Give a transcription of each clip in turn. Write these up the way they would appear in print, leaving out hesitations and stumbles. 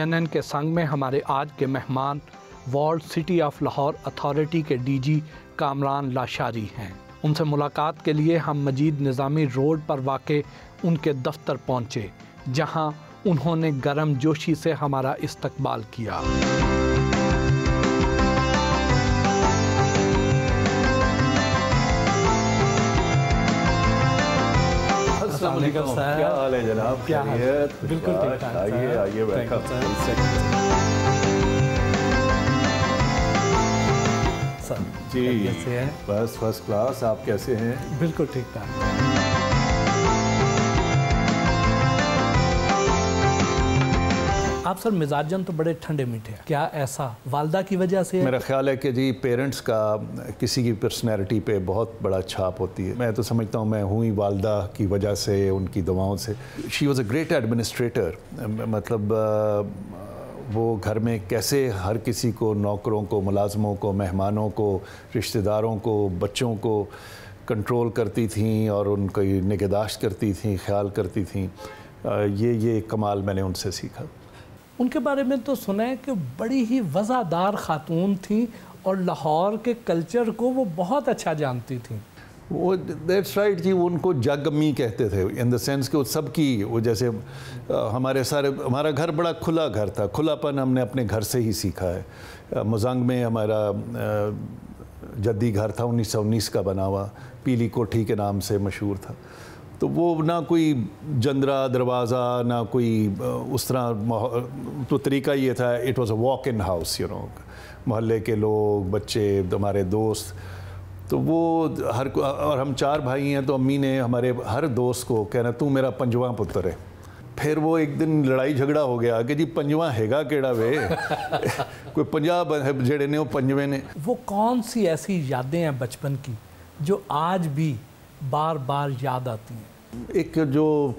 CNN के संग में हमारे आज के मेहमान walled city of Lahore authority के DG कामरान लाशारी हैं। उनसे मुलाकात के लिए हम मजीद निज़ामी रोड पर वाक़े उनके दफ्तर पहुँचे, जहाँ उन्होंने गर्म जोशी से हमारा इस्तकबाल किया। क्या हाल है जनाब? क्या हाल है? बिल्कुल ठीक ठाक। आइए आइए बैठा। जी कैसे हैं? बस फर्स्ट क्लास। आप कैसे हैं? बिल्कुल ठीक ठाक। आप सर मिजाजन तो बड़े ठंडे मीठे हैं, क्या ऐसा वालदा की वजह से? मेरा ख्याल है कि जी पेरेंट्स का किसी की पर्सनैलिटी पे बहुत बड़ा छाप होती है। मैं तो समझता हूँ मैं हुई वालदा की वजह से, उनकी दुआओं से। She was a great administrator. मतलब वो घर में कैसे हर किसी को, नौकरों को, मुलाजमों को, मेहमानों को, रिश्तेदारों को, बच्चों को कंट्रोल करती थीं और उनकी निगहदाश्त करती थीं, ख्याल करती थीं। ये कमाल मैंने उनसे सीखा। उनके बारे में तो सुना है कि बड़ी ही वज़ादार खातून थी और लाहौर के कल्चर को वो बहुत अच्छा जानती थी। वो दैट्स राइट जी। उनको जग अम्मी कहते थे, इन द सेंस कि वो सबकी, वो जैसे हमारा घर बड़ा खुला घर था। खुलापन हमने अपने घर से ही सीखा है। मुजंग में हमारा जद्दी घर था, 1919 का बना हुआ, पीली कोठी के नाम से मशहूर था। तो वो ना कोई जंदरा दरवाज़ा, ना कोई उस तरह, तो तरीका ये था, it was a walk in house, you know. मोहल्ले के लोग, बच्चे, हमारे दोस्त, तो वो और हम 4 भाई हैं, तो अम्मी ने हमारे हर दोस्त को कहना तू मेरा 5वां पुत्र है। फिर वो एक दिन लड़ाई झगड़ा हो गया कि जी 5वां हैगा केड़ा वे कोई 50 जेड़े ने वो 5वें ने। वो कौन सी ऐसी यादें हैं बचपन की जो आज भी बार बार याद आती हैं? एक जो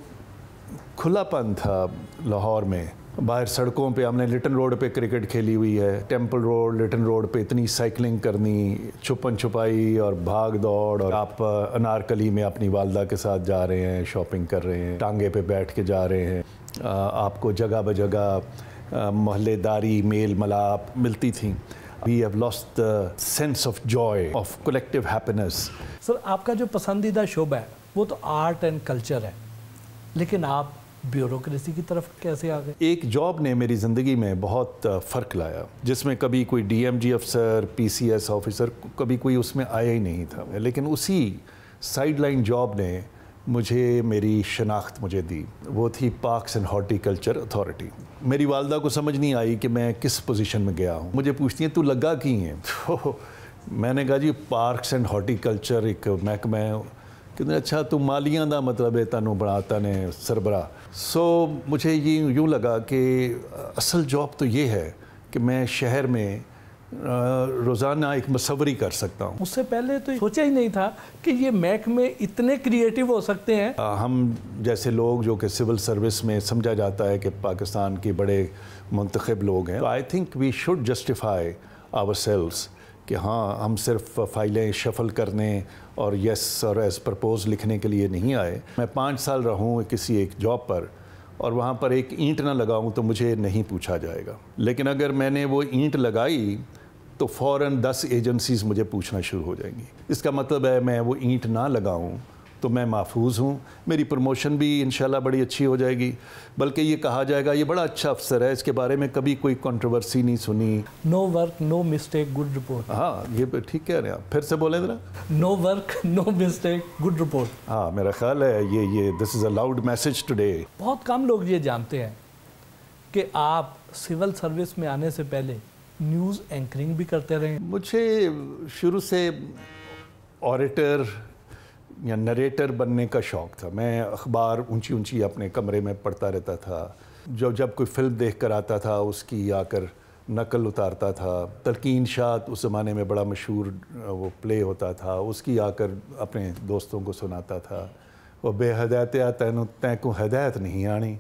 खुलापन था लाहौर में, बाहर सड़कों पे हमने लिटन रोड पे क्रिकेट खेली हुई है, टेम्पल रोड, लिटन रोड पे इतनी साइकिलिंग करनी, छुपन छुपाई और भाग दौड़। और आप अनारकली में अपनी वालदा के साथ जा रहे हैं, शॉपिंग कर रहे हैं, टांगे पे बैठ के जा रहे हैं, आपको जगह बजगह मोहल्लेदारी, मेल मलाप मिलती थी। We have lost the sense of joy, of collective happiness. Sir आपका जो पसंदीदा शोबा है वो तो आर्ट एंड कल्चर है, लेकिन आप ब्यूरोक्रेसी की तरफ कैसे आ गए? एक जॉब ने मेरी ज़िंदगी में बहुत फ़र्क लाया, जिसमें कभी कोई DMG अफसर, PCS ऑफिसर, कभी कोई उसमें आया ही नहीं था। लेकिन उसी साइडलाइन जॉब ने मुझे मेरी शनाख्त मुझे दी। वो थी पार्क्स एंड हॉर्टिकल्चर अथॉरिटी। मेरी वालदा को समझ नहीं आई कि मैं किस पोजीशन में गया हूँ। मुझे पूछती हैं तू लगा की है? तो मैंने कहा जी पार्क्स एंड हॉर्टिकल्चर एक महकमा है। कहते अच्छा तू मालियाँ दा मतलब है तनु बनाता ने सरबरा। सो मुझे ये यूँ लगा कि असल जॉब तो ये है कि मैं शहर में रोज़ाना एक मसवरी कर सकता हूँ। उससे पहले तो सोचा ही नहीं था कि ये महकमे इतने क्रिएटिव हो सकते हैं। हम जैसे लोग जो कि सिविल सर्विस में समझा जाता है कि पाकिस्तान के बड़े मुंतखब लोग हैं, तो I think we should justify ourselves कि हाँ हम सिर्फ फाइलें शफल करने और यस और एस प्रपोज लिखने के लिए नहीं आए। मैं 5 साल रहूँ किसी एक जॉब पर और वहाँ पर एक ईंट ना लगाऊँ तो मुझे नहीं पूछा जाएगा, लेकिन अगर मैंने वो ईंट लगाई तो फ़ौरन 10 एजेंसीज़ मुझे पूछना शुरू हो जाएंगी। इसका मतलब है मैं वो ईंट ना लगाऊँ तो मैं महफूज हूँ, मेरी प्रमोशन भी इंशाल्लाह बड़ी अच्छी हो जाएगी, बल्कि ये कहा जाएगा ये बड़ा अच्छा अफसर है, इसके बारे में कभी कोई कंट्रोवर्सी नहीं सुनी। No work no mistake good report. हाँ ये ठीक कह रहे हैं आप, फिर से बोलें ज़रा। No work no mistake good report. हाँ मेरा ख्याल है ये this is a loud message today. बहुत कम लोग ये जानते हैं कि आप सिविल सर्विस में आने से पहले न्यूज़ एंकरिंग भी करते रहे। मुझे शुरू से ऑडिटर या नरेटर बनने का शौक़ था। मैं अखबार ऊंची ऊंची अपने कमरे में पढ़ता रहता था। जब कोई फिल्म देख कर आता था उसकी आकर नकल उतारता था। तलकीन शात उस ज़माने में बड़ा मशहूर वो प्ले होता था, उसकी आकर अपने दोस्तों को सुनाता था। वो बेहदायत तैं को हदायत नहीं आनी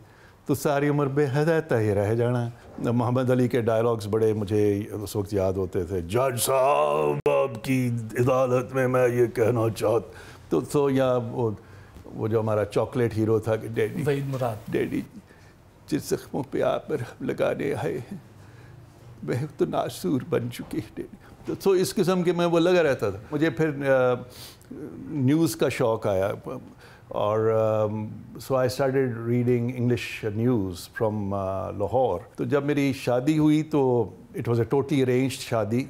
तो सारी उम्र बेहदायत ही रह जाना। मोहम्मद अली के डायलॉग्स बड़े मुझे उस वक्त याद होते थे। जज साहब आपकी अदालत में मैं ये कहना चाहता तो या वो जो हमारा चॉकलेट हीरो था कि डैडी वहीद मुराद, डैडी जिस जख्मों पे आप मरहम लगाने आए हैं वह तो नासूर बन चुके हैं। तो इस किस्म के मैं वो लगा रहता था। मुझे फिर न्यूज़ का शौक़ आया और so I started reading English news from Lahore. तो जब मेरी शादी हुई तो it was a totally arranged शादी।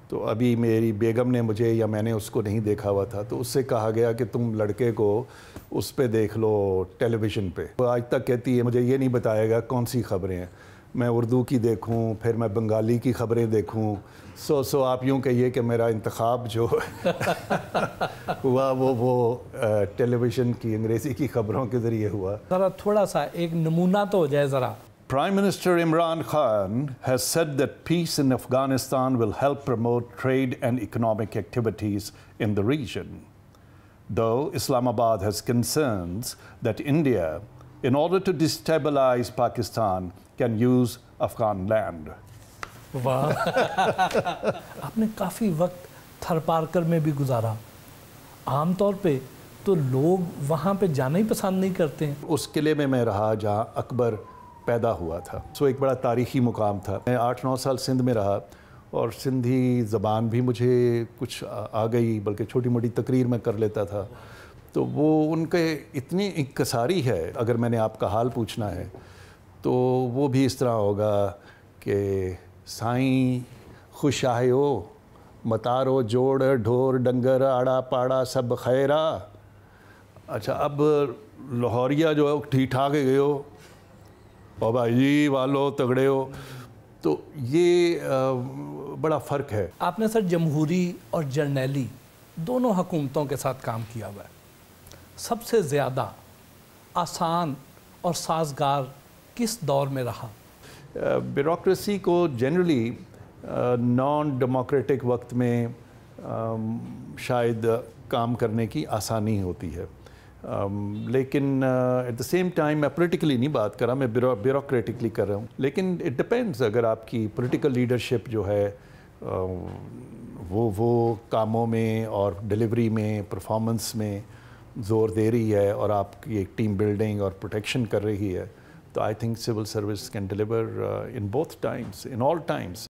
तो अभी मेरी बेगम ने मुझे या मैंने उसको नहीं देखा हुआ था, तो उससे कहा गया कि तुम लड़के को उस पे देख लो टेलीविज़न पे। वो आज तक कहती है मुझे ये नहीं बताएगा कौन सी खबरें हैं, मैं उर्दू की देखूं फिर मैं बंगाली की खबरें देखूं। सो आप यूँ कहिए कि मेरा इंतखाब जो हुआ वो टेलीविज़न की अंग्रेज़ी की खबरों के ज़रिए हुआ। ज़रा थोड़ा सा एक नमूना तो हो जाए ज़रा। Prime Minister Imran Khan has said that peace in Afghanistan will help promote trade and economic activities in the region, though Islamabad has concerns that India, in order to destabilize Pakistan, can use Afghan land. वाह आपने काफ़ी वक्त थरपारकर में भी गुजारा। आमतौर पे तो लोग वहाँ पे जाना ही पसंद नहीं करते हैं। उस किले में मैं रहा जहाँ अकबर पैदा हुआ था। सो एक बड़ा तारीख़ी मुकाम था। मैं 8-9 साल सिंध में रहा और सिंधी ज़बान भी मुझे कुछ आ गई, बल्कि छोटी मोटी तकरीर में कर लेता था। तो वो उनके इतनी इंकसारी है, अगर मैंने आपका हाल पूछना है तो वो भी इस तरह होगा कि साईं खुश आयो मतारो जोड़ ढोर डंगर आड़ा पाड़ा सब खैरा। अच्छा, अब लाहौरिया जो है ठीक ठाक है गए हो और भाई जी वालो तगड़े हो, तो ये बड़ा फ़र्क है। आपने सर जमहूरी और जर्नैली दोनों हुकूमतों के साथ काम किया हुआ है। सबसे ज़्यादा आसान और साजगार किस दौर में रहा? ब्यूरोक्रेसी को जनरली नॉन डेमोक्रेटिक वक्त में शायद काम करने की आसानी होती है, लेकिन एट द सेम टाइम मैं पॉलिटिकली नहीं बात कर रहा, मैं ब्यूरोक्रेटिकली कर रहा हूँ। लेकिन इट डिपेंड्स, अगर आपकी पॉलिटिकल लीडरशिप जो है वो कामों में और डिलीवरी में परफॉर्मेंस में ज़ोर दे रही है और आपकी एक टीम बिल्डिंग और प्रोटेक्शन कर रही है, तो I think civil service can deliver in both times, in all times.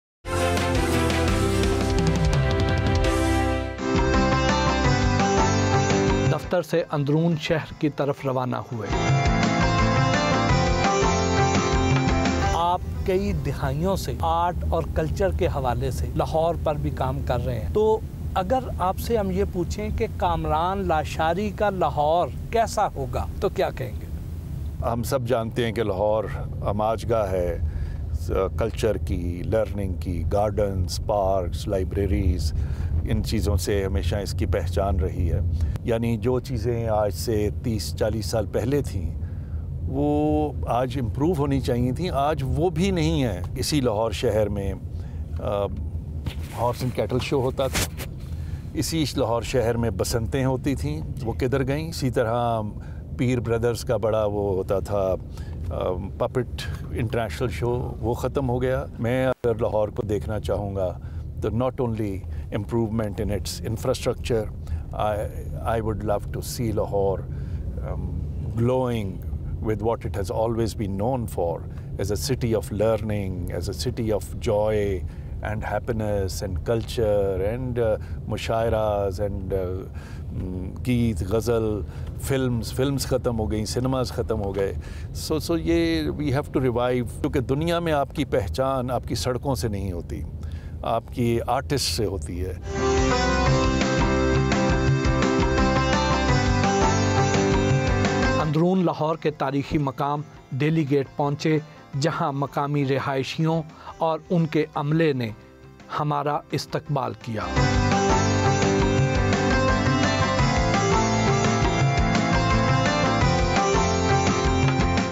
दफ्तर से अंदरून शहर की तरफ रवाना हुए। आप कई दिहाइयों से आर्ट और कल्चर के हवाले से लाहौर पर भी काम कर रहे हैं, तो अगर आपसे हम ये पूछें कि कामरान लाशारी का लाहौर कैसा होगा तो क्या कहेंगे? हम सब जानते हैं कि लाहौर अमाजगाह है कल्चर की, लर्निंग की, गार्डन्स, पार्क्स, लाइब्रेरीज़, इन चीज़ों से हमेशा इसकी पहचान रही है। यानी जो चीज़ें आज से 30-40 साल पहले थीं वो आज इम्प्रूव होनी चाहिए थी, आज वो भी नहीं है। इसी लाहौर शहर में हॉर्स एंड कैटल शो होता था, इसी लाहौर शहर में बसंतें होती थीं, वो किधर गईं? इसी तरह पीर ब्रदर्स का बड़ा वो होता था पपेट इंटरनेशनल शो, वो ख़त्म हो गया। मैं अगर लाहौर को देखना चाहूँगा तो not only improvement in its infrastructure, I would love to see Lahore glowing with what it has always been known for, as a city of learning, as a city of joy and happiness and culture and mushairas and गीत, गज़ल, films ख़त्म हो गई, cinemas ख़त्म हो गए। सो ये we have to revive, क्योंकि दुनिया में आपकी पहचान आपकी सड़कों से नहीं होती, आपकी आर्टिस्ट से होती है। अंदरून लाहौर के तारीखी मकाम दिल्ली गेट पहुँचे, जहाँ मकामी रिहायशियों और उनके अमले ने हमारा इस्तकबाल किया।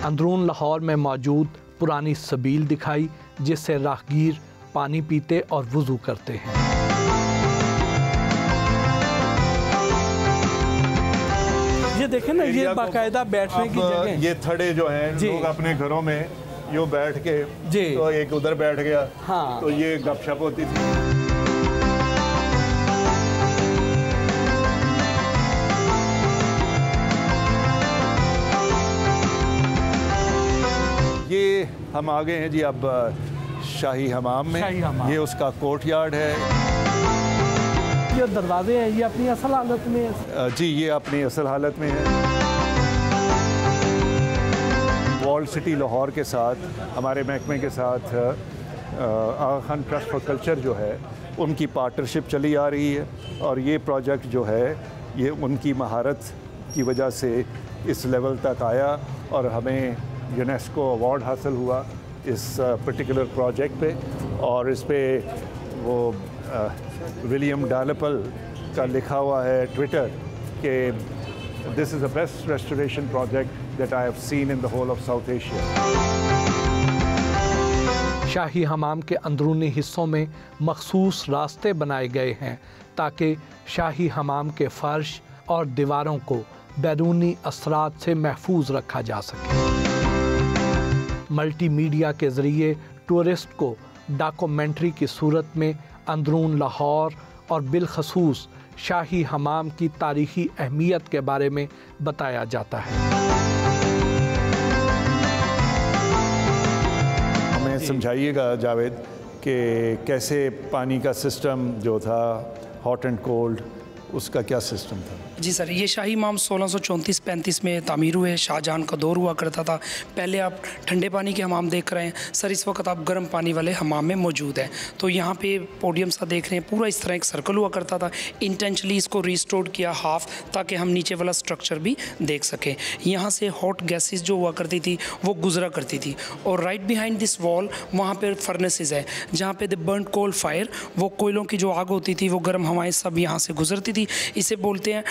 अंदरून लाहौर में मौजूद पुरानी सबील दिखाई, जिससे राहगीर पानी पीते और वुज़ू करते हैं। ये देखें ना, ये बाकायदा बैठने की जगह। ये थड़े जो हैं लोग अपने घरों में यूँ बैठ के, तो एक उधर बैठ गया, हाँ, तो ये गपशप होती थी। ये हम आ गए हैं जी अब शाही हमाम में। शाही हमाम। ये उसका कोर्ट यार्ड है। ये दरवाजे हैं, ये अपनी असल हालत में है? जी ये अपनी असल हालत में है। वॉल्ड सिटी लाहौर के साथ हमारे महकमे के साथ आगा खान ट्रस्ट फॉर कल्चर जो है उनकी पार्टनरशिप चली आ रही है, और ये प्रोजेक्ट जो है ये उनकी महारत की वजह से इस लेवल तक आया और हमें यूनेस्को अवार्ड हासिल हुआ इस पर्टिकुलर प्रोजेक्ट पे। और इस पे वो विलियम डालपल का लिखा हुआ है ट्विटर कि this is the best restoration project that I have seen in the whole of South Asia. Shahi Hammam के अंदरूनी हिस्सों में मखसूस रास्ते बनाए गए हैं ताकि शाही हमाम के फर्श और दीवारों को बैरूनी असरात से महफूज रखा जा सके। मल्टीमीडिया के ज़रिए टूरिस्ट को डॉक्यूमेंट्री की सूरत में अंदरून लाहौर और बिलखसूस शाही हमाम की तारीख़ी अहमियत के बारे में बताया जाता है। हमें समझाइएगा जावेद कि कैसे पानी का सिस्टम जो था हॉट एंड कोल्ड उसका क्या सिस्टम था? जी सर, ये शाही हमाम 1634-35 में तामीर हुए। शाहजहां का दौर हुआ करता था। पहले आप ठंडे पानी के हमाम देख रहे हैं सर, इस वक्त आप गर्म पानी वाले हमाम में मौजूद हैं। तो यहाँ पे पोडियम सा देख रहे हैं, पूरा इस तरह एक सर्कल हुआ करता था। इंटेंशनली इसको रिस्टोर किया हाफ, ताकि हम नीचे वाला स्ट्रक्चर भी देख सकें। यहाँ से हॉट गैसेस जो हुआ करती थी वो गुजरा करती थी, और राइट बिहाइंड दिस वॉल वहाँ पर फर्नेसेस है जहाँ पे द बर्न कोल फायर, वो कोयलों की जो आग होती थी वो गर्म हवाएँ सब यहाँ से गुजरती थी। इसे बोलते हैं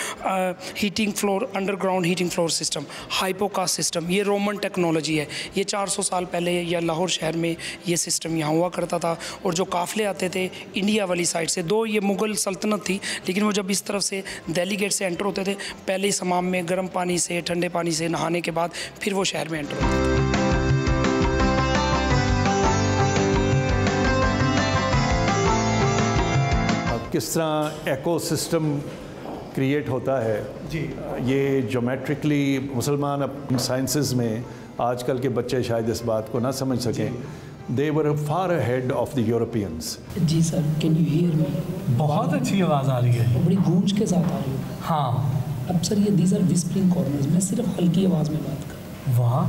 heating floor, underground heating floor system, hypocaust system. ये रोमन टेक्नोलॉजी है। ये 400 साल पहले या लाहौर शहर में ये सिस्टम यहाँ हुआ करता था। और जो काफ़िले आते थे इंडिया वाली साइड से, दो ये मुग़ल सल्तनत थी, लेकिन वो जब इस तरफ से दिल्ली गेट से एंटर होते थे, पहले इस हमाम में गर्म पानी से ठंडे पानी से नहाने के बाद फिर वो शहर में एंटर होते थे। किस तरह एकोसिस्टम क्रिएट होता है जी, ये ज्योमेट्रिकली मुसलमान अपनी साइंसेस में आजकल के बच्चे शायद इस बात को ना समझ सकें। They were far ahead of the Europeans. जी sir, can you hear me? बहुत अच्छी आवाज़ आ रही है, बड़ी गूंज के साथ आ रही है। हाँ। अब सर ये दीज आर विस्परिंग कॉर्नर्स, मैं सिर्फ हल्की आवाज़ में बात कर। वाह।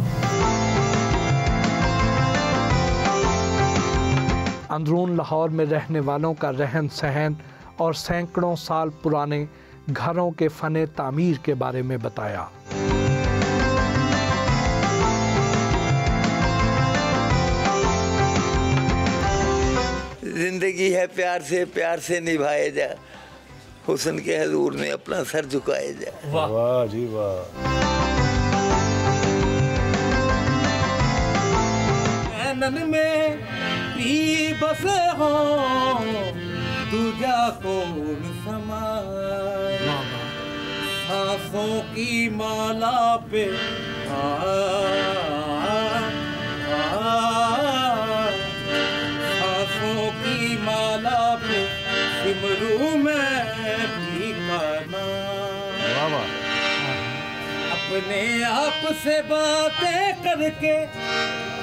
अंदरून लाहौर में रहने वालों का रहन सहन और सैकड़ों साल पुराने घरों के फ़ने तामीर के बारे में बताया। जिंदगी है प्यार से निभाए जा, हुस्न के हजूर में अपना सर झुकाए जा। वाह वाह जी वाह। नैनन में भी बसे हो दूजा कौन समाए, सांसों की माला पे सांसों की माला पे सिमरू में भी गाना। अपने आप से बातें करके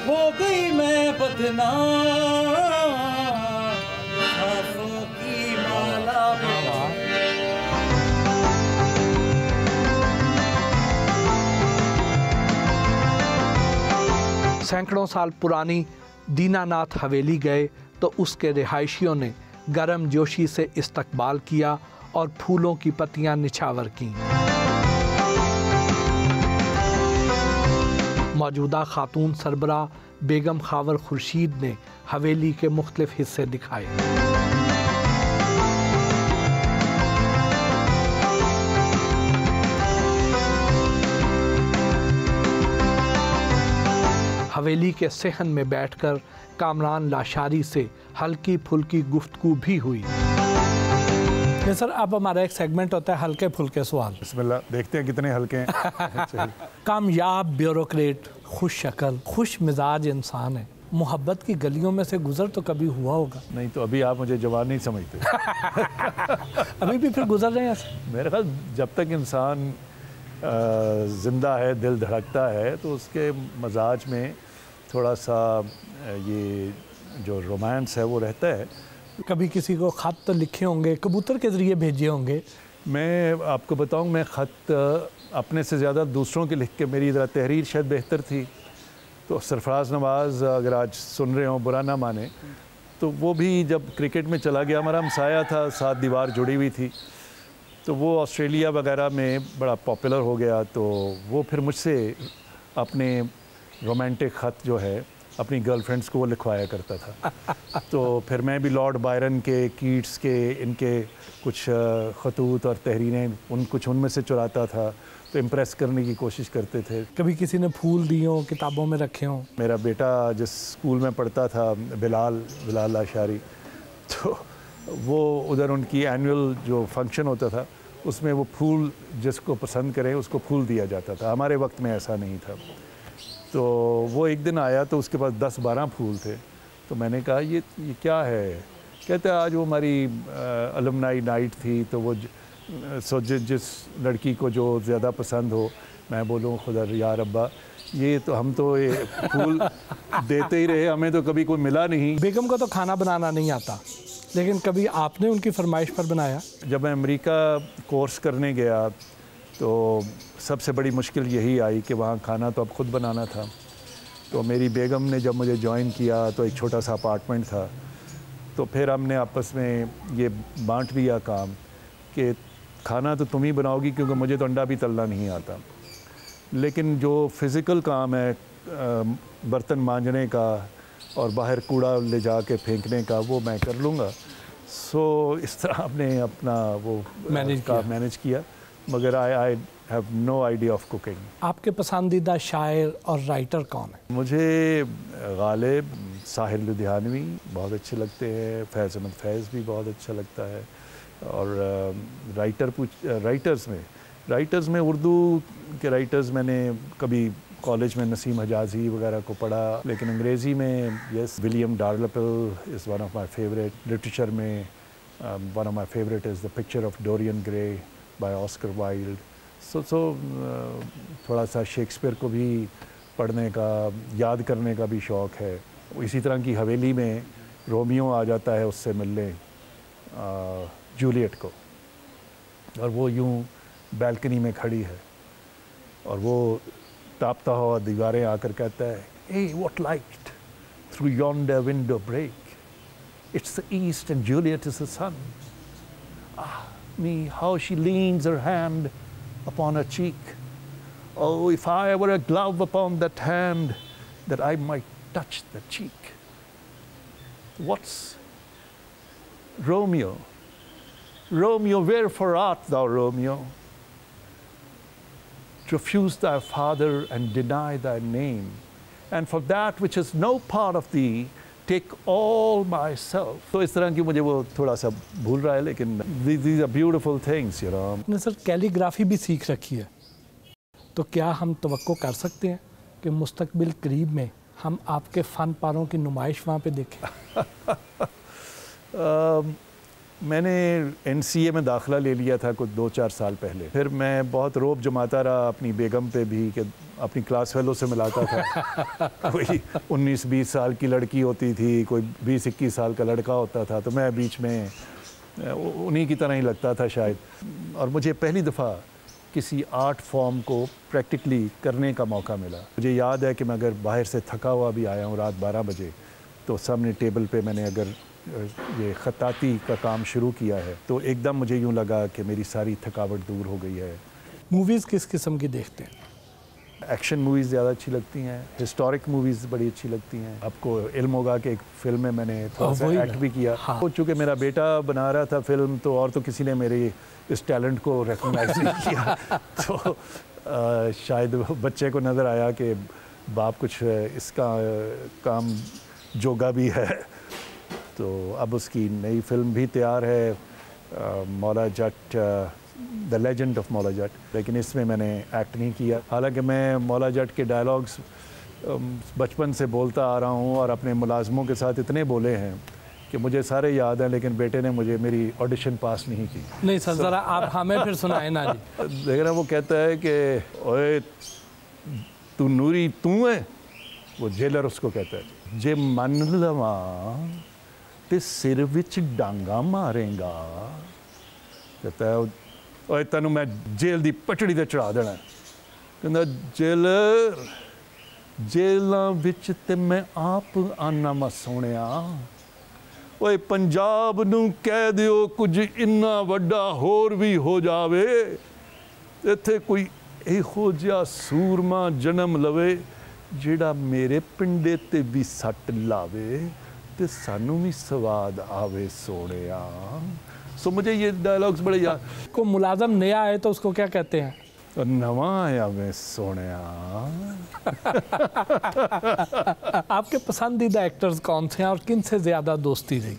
हो गई मैं बदनाम, सांसों की माला पे। सैकड़ों साल पुरानी दीनानाथ हवेली गए तो उसके रिहायशियों ने गर्म जोशी से इस्तकबाल किया और फूलों की पत्तियां निछावर की। मौजूदा खातून सरबरा बेगम खावर खुर्शीद ने हवेली के मुख्तलिफ हिस्से दिखाए। हवेली के सेहन में बैठकर कामरान लाशारी से हल्की फुल्की गुफ्तगू भी हुई। ये सर, अब हमारा एक सेगमेंट होता है हल्के फुल्के सवाल। बिस्मिल्लाह, देखते हैं कितने हल्के हैं। कामयाब ब्यूरोक्रेट, खुश शक्ल, खुश मिजाज इंसान है, मोहब्बत की गलियों में से गुजर तो कभी हुआ होगा? नहीं तो अभी आप मुझे जवान नहीं समझते। अभी भी फिर गुजर रहे हैं? मेरे ख्याल जब तक इंसान ज़िंदा है, दिल धड़कता है, तो उसके मजाज में थोड़ा सा ये जो रोमांस है वो रहता है। कभी किसी को ख़त तो लिखे होंगे, कबूतर के ज़रिए भेजे होंगे? मैं आपको बताऊं, मैं ख़त अपने से ज़्यादा दूसरों के लिख के, मेरी ज़रा तहरीर शायद बेहतर थी। तो सरफराज नवाज़ अगर आज सुन रहे हो, बुरा ना माने, तो वो भी जब क्रिकेट में चला गया, हमारा हमसाया था, साथ दीवार जुड़ी हुई थी, तो वो ऑस्ट्रेलिया वगैरह में बड़ा पॉपुलर हो गया। तो वो फिर मुझसे अपने रोमांटिक ख़त जो है अपनी गर्लफ्रेंड्स को वो लिखवाया करता था। तो फिर मैं भी लॉर्ड बायरन के, कीट्स के, इनके कुछ खतूत और तहरीरें कुछ उनमें से चुराता था, तो इम्प्रेस करने की कोशिश करते थे। कभी किसी ने फूल दिए हों, किताबों में रखे हों? मेरा बेटा जिस स्कूल में पढ़ता था, बिलाल लाशारी, तो वो उधर उनकी एनुअल जो फंक्शन होता था उसमें वो फूल जिसको पसंद करें उसको फूल दिया जाता था। हमारे वक्त में ऐसा नहीं था। तो वो एक दिन आया तो उसके पास 10-12 फूल थे। तो मैंने कहा ये क्या है? कहते आज वो हमारी अलुमनाई नाइट थी, तो वो जिस लड़की को जो ज़्यादा पसंद हो। मैं बोलूँ खुदा यार अब्बा, ये तो हम तो ये फूल देते ही रहे, हमें तो कभी कोई मिला नहीं। बेगम को तो खाना बनाना नहीं आता, लेकिन कभी आपने उनकी फरमाइश पर बनाया? जब मैं अमेरिका कोर्स करने गया तो सबसे बड़ी मुश्किल यही आई कि वहाँ खाना तो अब खुद बनाना था। तो मेरी बेगम ने जब मुझे ज्वाइन किया तो एक छोटा सा अपार्टमेंट था, तो फिर हमने आपस में ये बांट लिया काम कि खाना तो तुम ही बनाओगी, क्योंकि मुझे तो अंडा भी तलना नहीं आता, लेकिन जो फिज़िकल काम है बर्तन मांजने का और बाहर कूड़ा ले जा के फेंकने का, वो मैं कर लूँगा। सो इस तरह आपने अपना वो मैनेज किया, मगर I have no idea of cooking. आपके पसंदीदा शायर और राइटर कौन है? मुझे गालिब, साहिर लुधियानवी बहुत अच्छे लगते हैं, फैज़ अहमद फैज़ भी बहुत अच्छा लगता है। और राइटर्स में उर्दू के राइटर्स मैंने कभी कॉलेज में नसीम हजाजी वगैरह को पढ़ा, लेकिन अंग्रेज़ी में yes William Dalrymple is one of my favourite. लिटरेचर में one of my favourite is the picture of Dorian Gray by Oscar Wilde. थोड़ा सा शेक्सपियर को भी पढ़ने का, याद करने का भी शौक़ है। इसी तरह की हवेली में रोमियो आ जाता है उससे मिलने जूलियट को, और वो यूं बैल्कनी में खड़ी है और वो तापता हुआ दीवारें आकर कहता है, "Hey, what light through yonder window break? It's the east and Juliet is the sun. Ah, me, how she leans her hand upon her cheek. Oh, if I were a glove upon that hand, that I might touch the cheek." What's Romeo? Romeo, wherefore art thou, Romeo? To refuse thy father and deny thy name, and for that which is no part of thee, take all myself. तो इस तरह की मुझे वो थोड़ा सा भूल रहा है, लेकिन these are beautiful things, you know. आपने सर कैलीग्राफी भी सीख रखी है, तो क्या हम तवक्को कर सकते हैं कि मुस्तकबिल करीब में हम आपके फ़न पारों की नुमाइश वहाँ पे देखें? मैंने NCA में दाखिला ले लिया था कुछ 2-4 साल पहले। फिर मैं बहुत रोब जमाता रहा अपनी बेगम पे भी कि अपनी क्लास फेलो से मिलाता था। कोई 19-20 साल की लड़की होती थी, कोई 20-21 साल का लड़का होता था, तो मैं बीच में उन्हीं की तरह ही लगता था शायद। और मुझे पहली दफ़ा किसी आर्ट फॉर्म को प्रैक्टिकली करने का मौका मिला। मुझे याद है कि मैं अगर बाहर से थका हुआ भी आया हूँ रात 12 बजे, तो सामने टेबल पे मैंने अगर ये ख़ताती का काम शुरू किया है, तो एकदम मुझे यूँ लगा कि मेरी सारी थकावट दूर हो गई है। मूवीज़ किस किस्म की देखते हैं? एक्शन मूवीज़ ज़्यादा अच्छी लगती हैं, हिस्टोरिक मूवीज़ बड़ी अच्छी लगती हैं। आपको इल्म होगा कि एक फ़िल्म में मैंने थोड़ा सा एक्ट भी किया। हाँ। तो चूँकि मेरा बेटा बना रहा था फ़िल्म, तो और तो किसी ने मेरे इस टैलेंट को रिकॉग्नाइज नहीं किया। तो शायद बच्चे को नज़र आया कि बाप कुछ इसका काम जोगा भी है, तो अब उसकी नई फिल्म भी तैयार है, Maula Jatt, the legend of Maula Jatt. लेकिन इसमें मैंने एक्ट नहीं किया। हालांकि मैं मौला जट के डायलॉग्स बचपन से बोलता आ रहा हूँ और अपने मुलाजमों के साथ इतने बोले हैं कि मुझे सारे याद हैं, लेकिन बेटे ने मुझे मेरी ऑडिशन पास नहीं की। नहीं सर, ज़रा आप हमें फिर सुनाए ना जी। लेकिन वो कहता है कि ओए तू नूरी तू है, वो जेलर उसको कहता है, जे मन लवा ते सिर विच डांगा मारेगा, कहता है ओए तेनू मैं जेल दी पटड़ी ते चढ़ा देना। कहता जेलर जेलों विच ते मैं आप आना मा सोहणिया, ओए पंजाब नू कह दिओ कुछ इन्ना वड्डा होर भी हो जावे, इत्थे कोई इहो जिहा सूरमा जन्म लवे जिहड़ा मेरे पिंडे ते भी सट लावे ते सानू भी स्वाद आवे सोहणिया। सो मुझे ये डायलॉग्स बड़े याद। को मुलाजम नया है तो उसको क्या कहते हैं? नवा आया मैं सोहणिया। आपके पसंदीदा एक्टर्स कौन से हैं और किन से ज़्यादा दोस्ती रही?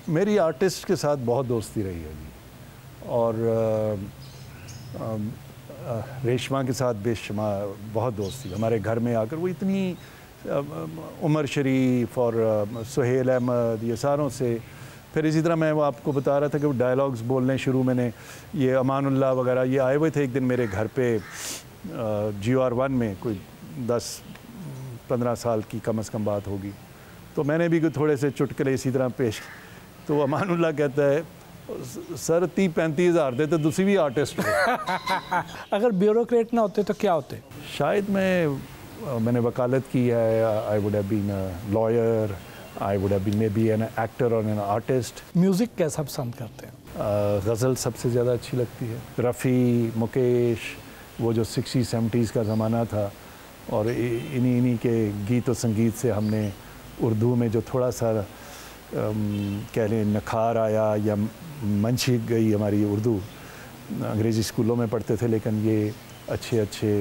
मेरी आर्टिस्ट के साथ बहुत दोस्ती रही है जी, और रेशमा के साथ बेशुमार बहुत दोस्ती। हमारे घर में आकर वो इतनी उमर शरीफ और सुहेल अहमद, ये सारों से। फिर इसी तरह मैं वो आपको बता रहा था कि वो डायलॉग्स बोलने शुरू मैंने ये अमानुल्लाह वगैरह ये आए हुए थे एक दिन मेरे घर पे GR1 में, कोई 10-15 साल की कम से कम बात होगी। तो मैंने भी थोड़े से चुटकुले इसी तरह पेश। तो अमानुल्लाह कहता है सर 30-35 हज़ार दे तो तुसी भी आर्टिस्ट हो। अगर ब्यूरोक्रेट ना होते तो क्या होते? शायद मैंने वकालत की है, I would have been a lawyer, I would have been maybe an actor और एन आर्टिस्ट। म्यूज़िक कैसा पसंद करते हैं? गज़ल सबसे ज़्यादा अच्छी लगती है। रफ़ी, मुकेश, वो जो 60s-70s का ज़माना था, और इन्हीं के गीत और संगीत से हमने उर्दू में जो थोड़ा सा कह लें नखार आया या मंची गई हमारी उर्दू। अंग्रेज़ी स्कूलों में पढ़ते थे, लेकिन ये अच्छे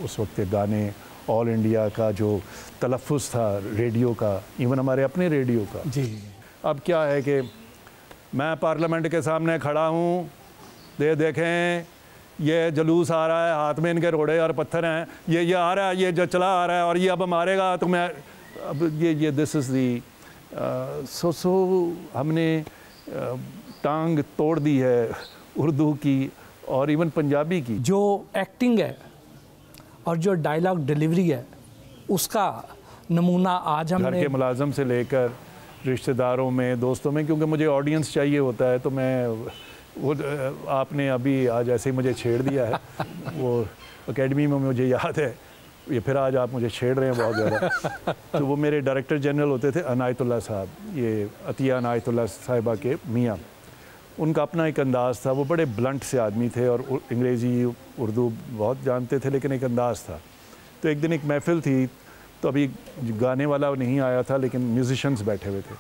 उस वक्त के गाने, ऑल इंडिया का जो तलफ़ुज़ था रेडियो का, इवन हमारे अपने रेडियो का जी। अब क्या है कि मैं पार्लियामेंट के सामने खड़ा हूँ, देखें ये जुलूस आ रहा है, हाथ में इनके रोड़े और पत्थर हैं, ये आ रहा है, ये जो चला आ रहा है और ये अब मारेगा तो मैं अब ये दिस इज़ दी सो हमने टांग तोड़ दी है उर्दू की और इवन पंजाबी की। जो एक्टिंग है और जो डायलॉग डिलीवरी है उसका नमूना आज हमने घर के मुलाजम से लेकर रिश्तेदारों में, दोस्तों में, क्योंकि मुझे ऑडियंस चाहिए होता है। तो मैं वो आपने अभी आज ऐसे ही मुझे छेड़ दिया है, वो एकेडमी में मुझे याद है, ये फिर आज आप मुझे छेड़ रहे हैं बहुत ज़्यादा। तो वो मेरे डायरेक्टर जनरल होते थे अनायतुल्लाह साहब, ये अतिया अनायतुल्लाह साहिबा के मियाँ। उनका अपना एक अंदाज़ था, वो बड़े ब्लंट से आदमी थे और अंग्रेज़ी उर्दू बहुत जानते थे, लेकिन एक अंदाज़ था। तो एक दिन एक महफ़िल थी, तो अभी गाने वाला नहीं आया था, लेकिन म्यूज़िशंस बैठे हुए थे।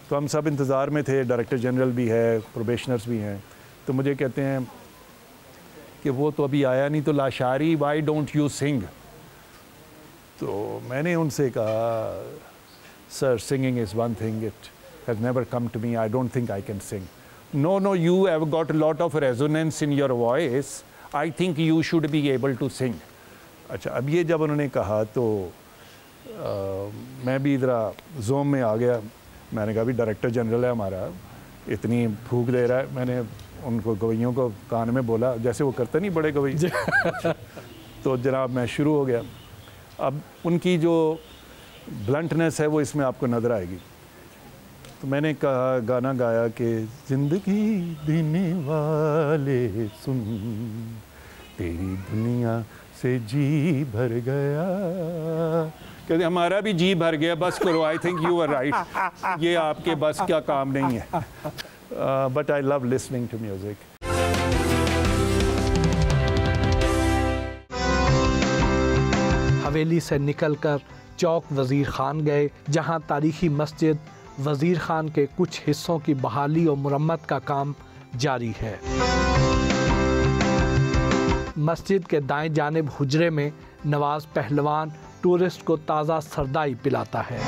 तो हम सब इंतज़ार में थे, डायरेक्टर जनरल भी है, प्रोबेशनर्स भी हैं। तो मुझे कहते हैं कि वो तो अभी आया नहीं, तो Lashari why don't you sing. तो मैंने उनसे कहा sir singing is one thing, it has never come to me, I don't think I can sing. No, you have got a lot of resonance in your voice. I think you should be able to sing. अच्छा, अब ये जब उन्होंने कहा तो मैं भी इधर जोम में आ गया। मैंने कहा भी डायरेक्टर जनरल है हमारा, इतनी फूंक दे रहा है। मैंने उनको गवैयों को कान में बोला, जैसे वो करते नहीं बड़े गवई। तो जनाब मैं शुरू हो गया। अब उनकी जो ब्लंटनेस है वो इसमें आपको नज़र आएगी। तो मैंने कहा, गाना गाया कि ज़िंदगी देने वाले सुन, तेरी दुनिया से जी भर गया। कहते हमारा भी जी भर गया, बस करो, I think you are right, ये आपके बस का काम नहीं है। But I love listening to music. हवेली से निकलकर चौक वज़ीर खान गए, जहां तारीखी मस्जिद वज़ीर खान के कुछ हिस्सों की बहाली और मुरम्मत का काम जारी है। मस्जिद के दाएं जानिब हुजरे में नवाज पहलवान टूरिस्ट को ताज़ा सरदाई पिलाता है।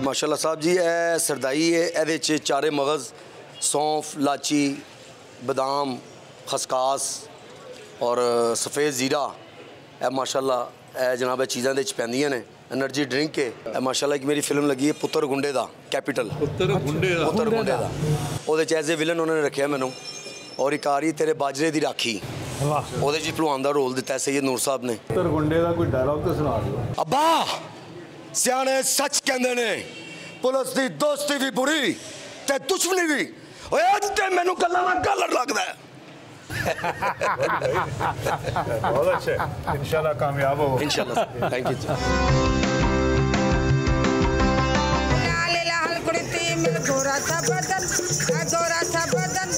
माशाल्लाह साहब जी, ए सरदाई है, एदे च चारे मगज़, सौंफ, लाची, बादाम, खसकास और सफ़ेद ज़ीरा, ए माशाल्लाह जनाब चीज़ां दे च पैंदियां ने। एनर्जी ड्रिंक है माशाल्लाह। एक मेरी फिल्म लगी है पुत्र गुंडे दा, कैपिटल पुत्र गुंडे दा, ਉਹਦੇ ਚ ਐਜ਼ ए विलन उन्होंने रखे मैनू। और एक आ रही तेरे बाजरे दी राखी, ਉਹਦੇ 'ਚ ਭਲਵਾਨ ਦਾ ਰੋਲ ਦਿੱਤਾ ਸैयद ਨੂਰ ਸਾਹਿਬ ਨੇ। ਪੁੱਤਰ ਗੁੰਡੇ ਦਾ ਕੋਈ ਡਾਇਲੌਗ ਤਾਂ ਸੁਣਾ ਦਿਓ। ਅੱਬਾ ਸਿਆਣੇ ਸੱਚ ਕਹਿੰਦੇ ਨੇ, ਪੁਲਿਸ ਦੀ ਦੋਸਤੀ ਵੀ ਬੁਰੀ ਤੇ ਦੁਸ਼ਮਣੀ ਵੀ। ਓਏ ਅੱਜ ਤੇ ਮੈਨੂੰ ਗੱਲਾਂ ਨਾਲ ਗਲਤ ਲੱਗਦਾ ਹੈ। बहुत अच्छे, इंशाल्लाह कामयाब हो। इंशाल्लाह, थैंक यू। गोरा सा बदन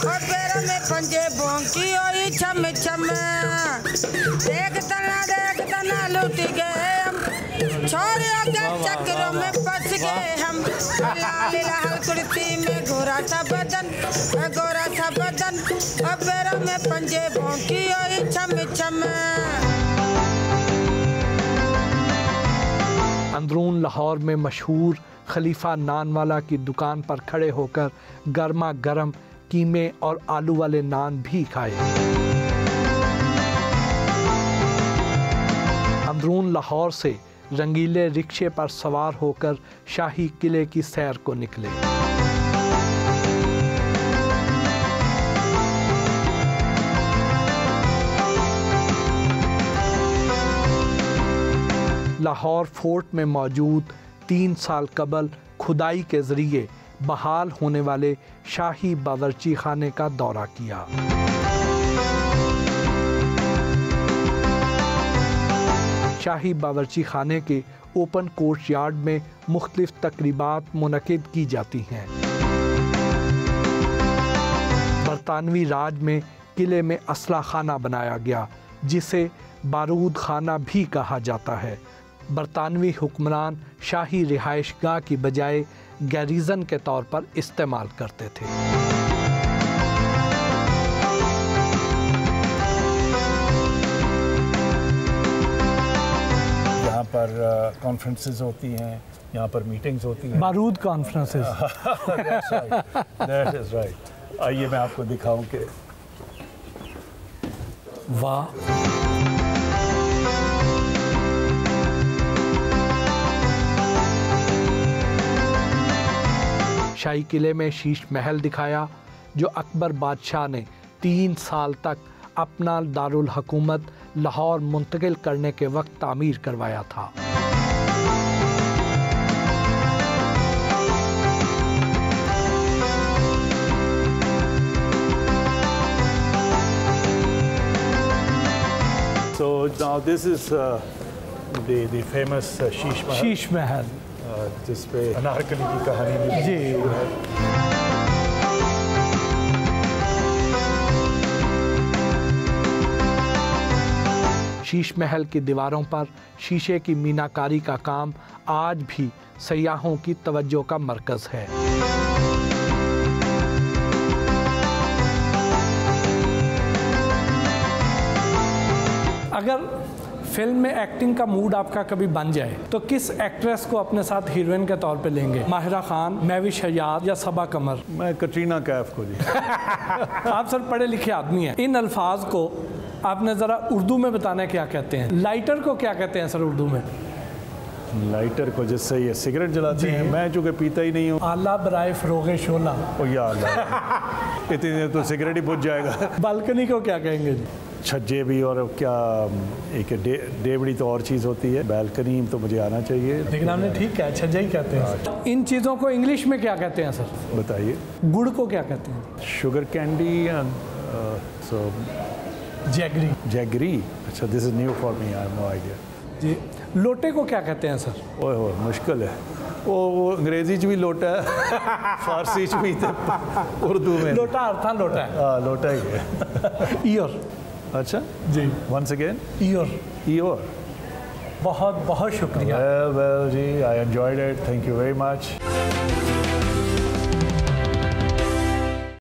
और पैरों में पंजे भोंकी हुई छम छम। देख तना लूट गए हम, छोरियों के चक्करों में फंस गए हम। लाल लाल कुर्ती में गोरा सा बदन और पैरों में पंजे भोंकी हुई छम छम। अंदरून लाहौर में मशहूर खलीफा नान वाला की दुकान पर खड़े होकर गर्मा गर्म कीमे और आलू वाले नान भी खाए। अंदरून लाहौर से रंगीले रिक्शे पर सवार होकर शाही किले की सैर को निकले। लाहौर फोर्ट में मौजूद 3 साल कबल खुदाई के ज़रिए बहाल होने वाले शाही बावर्ची खाने का दौरा किया। शाही बावर्ची खाने के ओपन कोर्ट यार्ड में मुख्तलिफ तकरीबात मुनक़िद की जाती हैं। बरतानवी राज में किले में असला खाना बनाया गया, जिसे बारूद खाना भी कहा जाता है। बरतानवी हुक्मरान शाही रिहाइशगाह की बजाय गैरिजन के तौर पर इस्तेमाल करते थे। यहाँ पर कॉन्फ्रेंसेस होती हैं, यहाँ पर मीटिंग्स होती हैं। बारूद कॉन्फ्रेंसेस। That is right. आइए मैं आपको दिखाऊं कि वाह, शाही किले में शीश महल दिखाया, जो अकबर बादशाह ने 3 साल तक अपना दारुल हुकूमत लाहौर मुंतकिल करने के वक्त तामीर करवाया था। So now this is the famous Sheesh Mahal. Sheesh Mahal जिस पे अनारकली की कहानी भी जी है। शीश महल की दीवारों पर शीशे की मीनाकारी का काम आज भी सयाहों की तवज्जो का मरकज़ है। अगर फिल्म में एक्टिंग का मूड आपका कभी बन जाए तो किस एक्ट्रेस को अपने साथ हीरोइन के तौर पे लेंगे? माहिरा खान, महविश हयात या सबा कमर? मैं कटरीना कैफ को जी। आप सर पढ़े लिखे आदमी हैं, इन अल्फाज को आपने ज़रा उर्दू में बताना क्या कहते हैं? लाइटर को क्या कहते हैं सर उर्दू में? लाइटर को जिससे ये सिगरेट जलाते हैं। मैं चूँकि पीता ही नहीं हूँ। आला बराए फरोगे शोला। ओ या अल्लाह, इतनी देर तो सिगरेट ही बुझ जाएगा। बालकनी को क्या कहेंगे? छज्जे भी, और क्या एक डेवड़ी तो और चीज़ होती है, बैल्कनी तो मुझे आना चाहिए। लेकिन आपने ठीक कहा, छज्जा ही कहते हैं। इन चीज़ों को इंग्लिश में क्या कहते हैं सर? बताइए। गुड़ को क्या कहते हैं? Sugar candy. So jaggery. Jaggery, अच्छा, this is new for me, I have no idea जी। लोटे को क्या कहते हैं सर? ओए हो, मुश्किल है। वो अंग्रेजी च भी लोटा है, फारसी च भी, उर्दू में लोटा अर्थान लोटा है। हाँ, लोटा ही है। ईयर। अच्छा जी, वंस अगेन। ईयर। ईयर। बहुत बहुत शुक्रिया। Well, ji, I enjoyed it. Thank you very much.